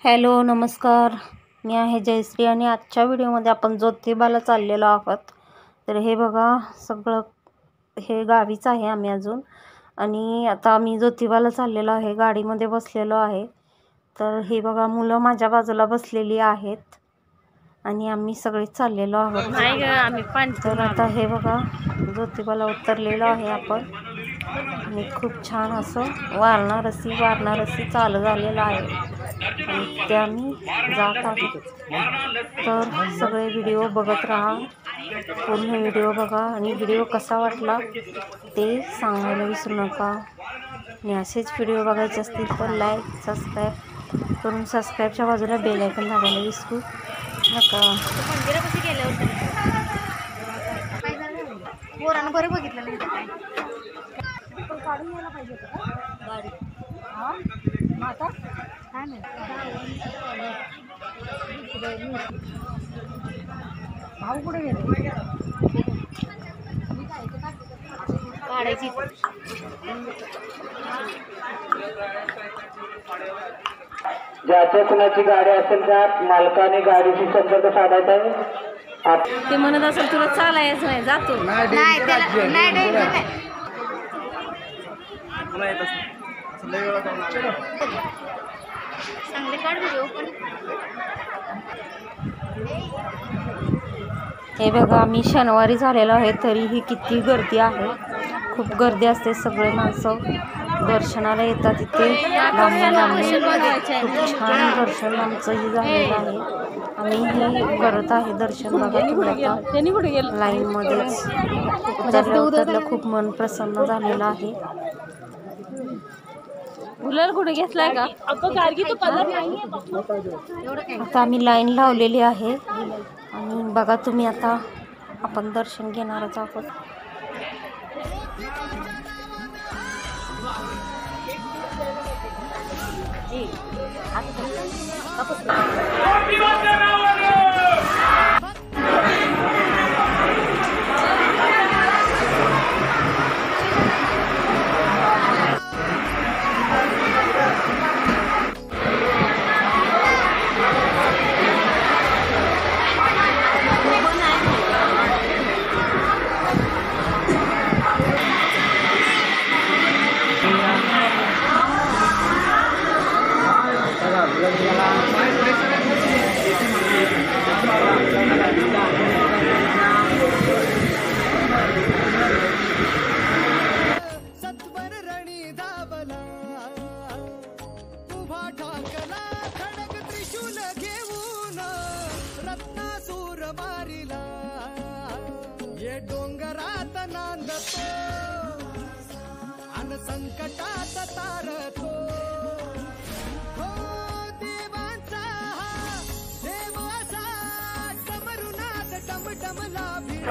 Hello नमस्कार, मी आहे जयश्री आणि आजच्या व्हिडिओमध्ये आपण ज्योतिबाला चाललेलो आहोत। तर हे बघा सगळं हे गावीच आहे आम्ही अजून, आणि आता आम्ही ज्योतिबाला चाललेलो आहे, गाडीमध्ये बसलेलो आहे। तर हे बघा मुलं माझ्या बाजूला बसलेली आहेत आणि आम्ही सगळे चाललेलो आहोत। तर आता हे बघा ज्योतिबाला उतरलेलो आहे आपण, आणि खूप छान असं वारणारसी चालू झालेलं आहे आणि ते आम्ही जात आहोत। तर सगळे व्हिडिओ बघत राहा, पूर्ण व्हिडिओ बघा आणि व्हिडिओ कसा वाटला ते सांगायला विसरू नका। आणि असेच व्हिडिओ बघायचे असतील तर लाईक सबस्क्राईब करून सबस्क्राईबच्या बाजूला बेल आयकॉन दाबायला विसरू नका। पोरानं बरं बघितलं नाही काय काढून यायला पाहिजे होतं गाडी। हा आता काय नाही भाऊ कुठे गेले काढायची। ज्याच्या कुणाची गाडी असेल त्या मालकाने गाडीशी संपर्क साधायचा आहे। ते म्हणत असेल तुला चालायचं नाही, जातो नाही त्याला नाही चांगले काढ व्हिडिओ पण। हे बघा आम्ही शनिवारी झालेलो आहे तरीही किती गर्दी आहे, खूप गर्दी असते, सगळे माणसं दर्शनाला येतात इथे खूप छान दर्शन आमचंही झालेलं आहे। आम्ही हे करत आहे दर्शन बघा लाईनमध्येच उतरलं खूप मन प्रसन्न झालेलं आहे। गुलाल कुठे घेतलाय का? आता आम्ही लाईन लावलेली आहे आणि बघा तुम्ही आता आपण दर्शन घेणारच आहोत। डोंगरात नांदतो अन संकटात तारतो, हो देवांचा देव असा डमरुनाथ डमडमला भिड।